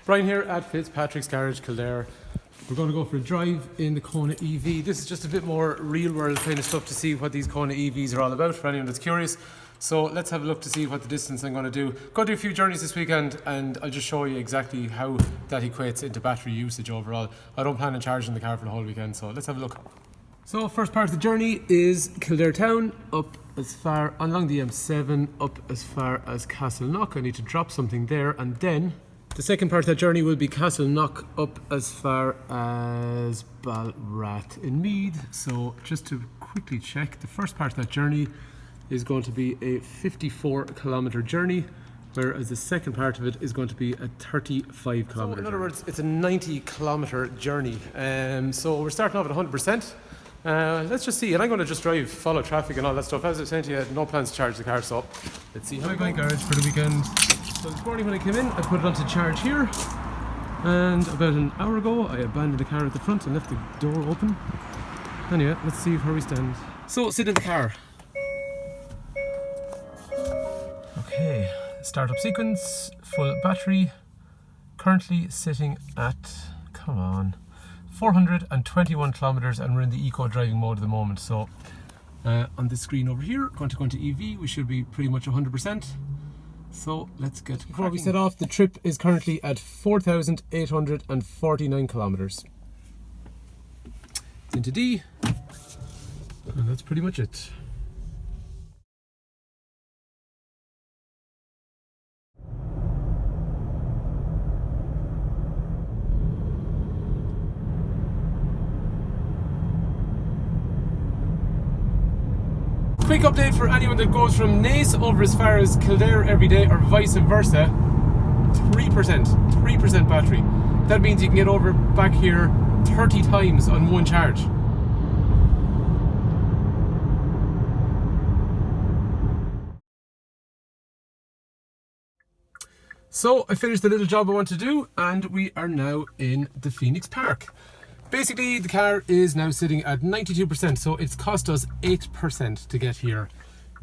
Brian here at Fitzpatrick's Garage, Kildare. We're going to go for a drive in the Kona EV. This is just a bit more real world kind of stuff to see what these Kona EVs are all about for anyone that's curious. So let's have a look to see what the distance I'm going to do. Going to do a few journeys this weekend and I'll just show you exactly how that equates into battery usage overall. I don't plan on charging the car for the whole weekend, so let's have a look. So first part of the journey is Kildare town, up as far along the M7, up as far as Castleknock. I need to drop something there, and then the second part of that journey will be Castleknock up as far as Balrat in Meath. So just to quickly check, the first part of that journey is going to be a 54-kilometre journey, whereas the second part of it is going to be a 35-kilometre journey. So in other words, it's a 90-kilometre journey. So we're starting off at 100%. Let's just see, and I'm going to just drive, follow traffic and all that stuff. As I was saying to you, I had no plans to charge the car, so let's see how I go. My garage for the weekend. So this morning when I came in, I put it onto charge here, and about an hour ago I abandoned the car at the front and left the door open. Anyway, let's see where we stand. So sit in the car. Okay, startup sequence, full battery, currently sitting at, come on, 421 kilometers, and we're in the eco driving mode at the moment. So on this screen over here, going to go into EV, we should be pretty much 100%. So let's get cracking. Before we set off, the trip is currently at 4,849 kilometers. It's into D, and that's pretty much it. Quick update for anyone that goes from Naas over as far as Kildare every day, or vice versa. 3% battery. That means you can get over back here 30 times on one charge. So I finished the little job I want to do, and we are now in the Phoenix Park. Basically, the car is now sitting at 92%, so it's cost us 8% to get here.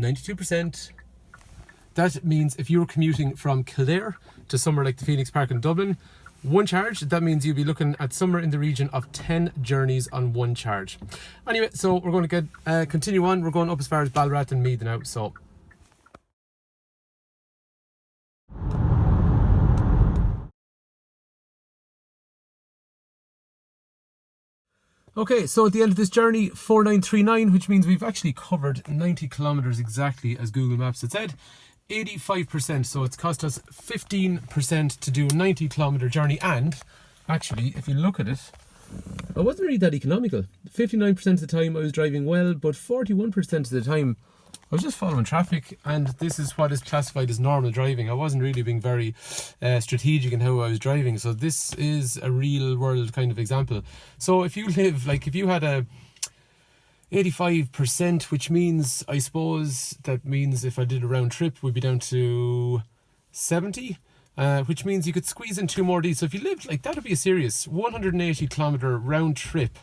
92%. That means if you were commuting from Kildare to somewhere like the Phoenix Park in Dublin, one charge, that means you'd be looking at somewhere in the region of 10 journeys on one charge. Anyway, so we're going to continue on. We're going up as far as Balrat and Meath now, so. Okay, so at the end of this journey, 4939, which means we've actually covered 90 kilometers exactly as Google Maps had said. 85%, so it's cost us 15% to do a 90 kilometer journey, and actually, if you look at it, I wasn't really that economical. 59% of the time I was driving well, but 41% of the time I was just following traffic, and this is what is classified as normal driving. I wasn't really being very strategic in how I was driving, so this is a real world kind of example. So if you live, like if you had a 85%, which means, I suppose, that means if I did a round trip, we'd be down to 70, which means you could squeeze in 2 more days. So if you lived, like, that would be a serious 180 kilometer round trip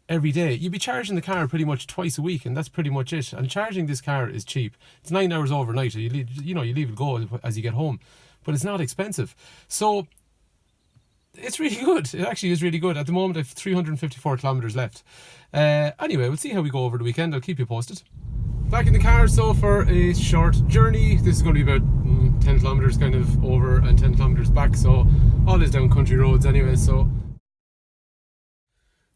every day. You'd be charging the car pretty much twice a week, and that's pretty much it. And charging this car is cheap. It's 9 hours overnight. You leave it go as you get home, but it's not expensive. So it's really good. It actually is really good. At the moment, I have 354 kilometers left. Anyway, we'll see how we go over the weekend. I'll keep you posted. Back in the car, so for a short journey. This is going to be about 10 kilometers kind of over and 10 kilometers back. So all is down country roads anyway.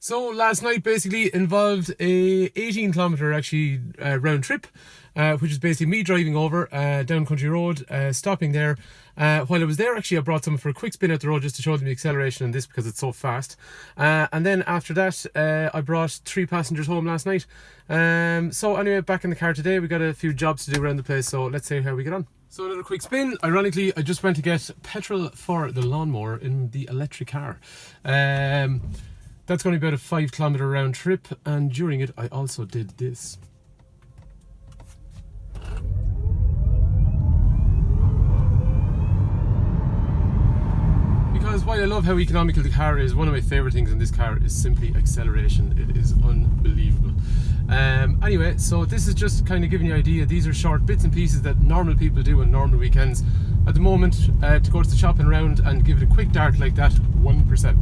So last night basically involved a 18 kilometer actually round trip, which is basically me driving over down country road, stopping there. While I was there, actually I brought someone for a quick spin out the road just to show them the acceleration in this because it's so fast. And then after that, I brought 3 passengers home last night. So anyway, back in the car today, we got a few jobs to do around the place, so let's see how we get on. So another quick spin. Ironically, I just went to get petrol for the lawnmower in the electric car. That's going to be about a 5 kilometer round trip, and during it I also did this. because while I love how economical the car is, one of my favourite things in this car is simply acceleration. It is unbelievable. Anyway, so this is just kind of giving you an idea. These are short bits and pieces that normal people do on normal weekends. At the moment, to go to the shopping round and give it a quick dart like that, 1%.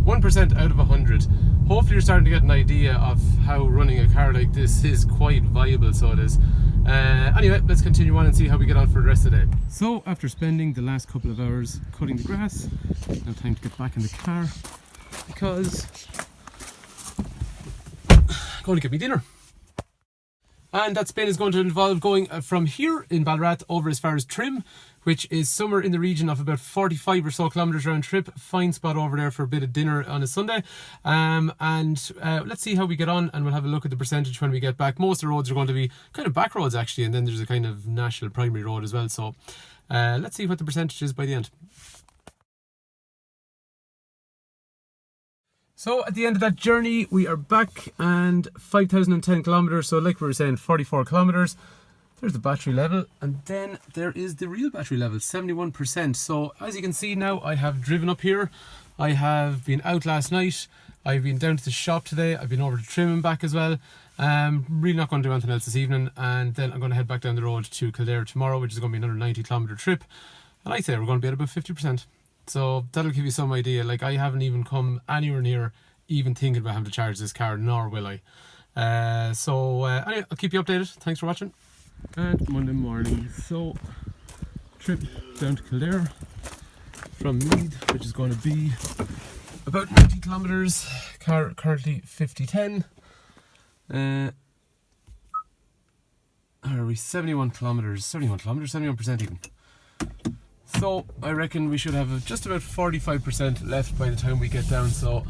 1% out of 100. Hopefully you're starting to get an idea of how running a car like this is quite viable, so it is. Anyway, let's continue on and see how we get on for the rest of the day. So after spending the last couple of hours cutting the grass, now time to get back in the car because I'm going to get me dinner. And that spin is going to involve going from here in Ballarat over as far as Trim, which is somewhere in the region of about 45 or so kilometres round trip. Fine spot over there for a bit of dinner on a Sunday. Let's see how we get on, and we'll have a look at the percentage when we get back. Most of the roads are going to be kind of back roads actually, and then there's a kind of national primary road as well. So let's see what the percentage is by the end. So at the end of that journey, we are back, and 5,010 kilometres. So like we were saying, 44 kilometres. There's the battery level, and then there is the real battery level, 71%. So as you can see now, I have driven up here. I have been out last night. I've been down to the shop today. I've been over to Trim and back as well. Really not going to do anything else this evening, and then I'm going to head back down the road to Kildare tomorrow, which is going to be another 90-kilometre trip. And I'd say we're going to be at about 50%. So that'll give you some idea. Like, I haven't even come anywhere near even thinking about having to charge this car, nor will I. Anyway, I'll keep you updated. Thanks for watching. And Monday morning, so trip down to Kildare from Meath, which is going to be about 90 kilometres. Car currently 5010. Are we 71 kilometres? 71% even. So I reckon we should have just about 45% left by the time we get down. So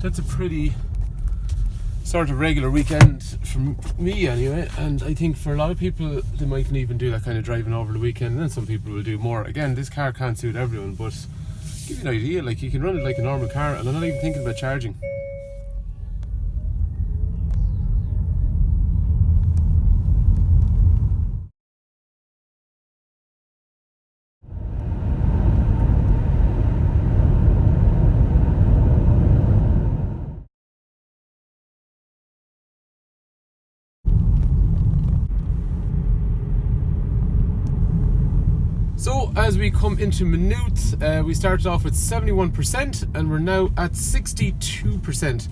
that's a pretty sort of regular weekend for me anyway, and I think for a lot of people they mightn't even do that kind of driving over the weekend, and then some people will do more. Again, this car can't suit everyone, but give you an idea, like you can run it like a normal car, and I'm not even thinking about charging. So as we come into Maynooth, we started off with 71% and we're now at 62%.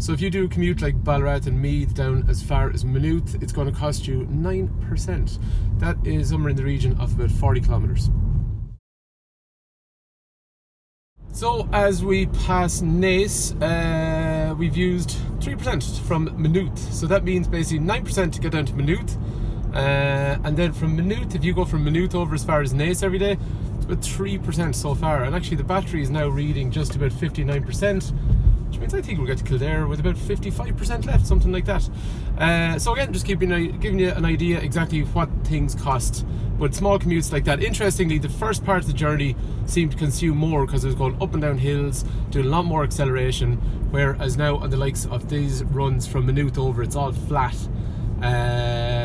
So if you do a commute like Ballarat and Meath down as far as Maynooth, it's going to cost you 9%. That is somewhere in the region of about 40 kilometres. So as we pass Naas, we've used 3% from Maynooth. So that means basically 9% to get down to Maynooth. And then from Maynooth, if you go from Maynooth over as far as Naas every day, it's about 3% so far. And actually the battery is now reading just about 59%, which means I think we'll get to Kildare with about 55% left, something like that. So again, just giving you an idea exactly what things cost. But small commutes like that, interestingly, the first part of the journey seemed to consume more because it was going up and down hills, doing a lot more acceleration, whereas now on the likes of these runs from Maynooth over, it's all flat.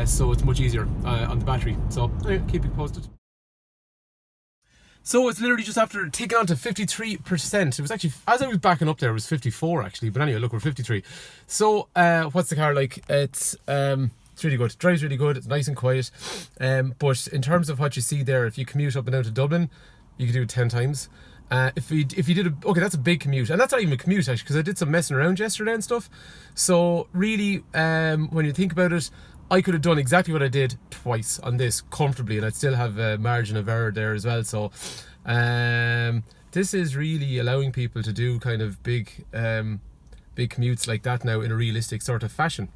So it's much easier on the battery. So anyway, keep you posted. So it's literally just after taking on to 53%. It was actually, as I was backing up there, it was 54 actually. But anyway, look, we're 53. So what's the car like? It's really good. It drives really good. It's nice and quiet. But in terms of what you see there, if you commute up and down to Dublin, you can do it 10 times. If you did okay, that's a big commute, and that's not even a commute actually, because I did some messing around yesterday and stuff. So really, when you think about it, I could have done exactly what I did twice on this comfortably, and I'd still have a margin of error there as well. So this is really allowing people to do kind of big commutes like that now in a realistic sort of fashion.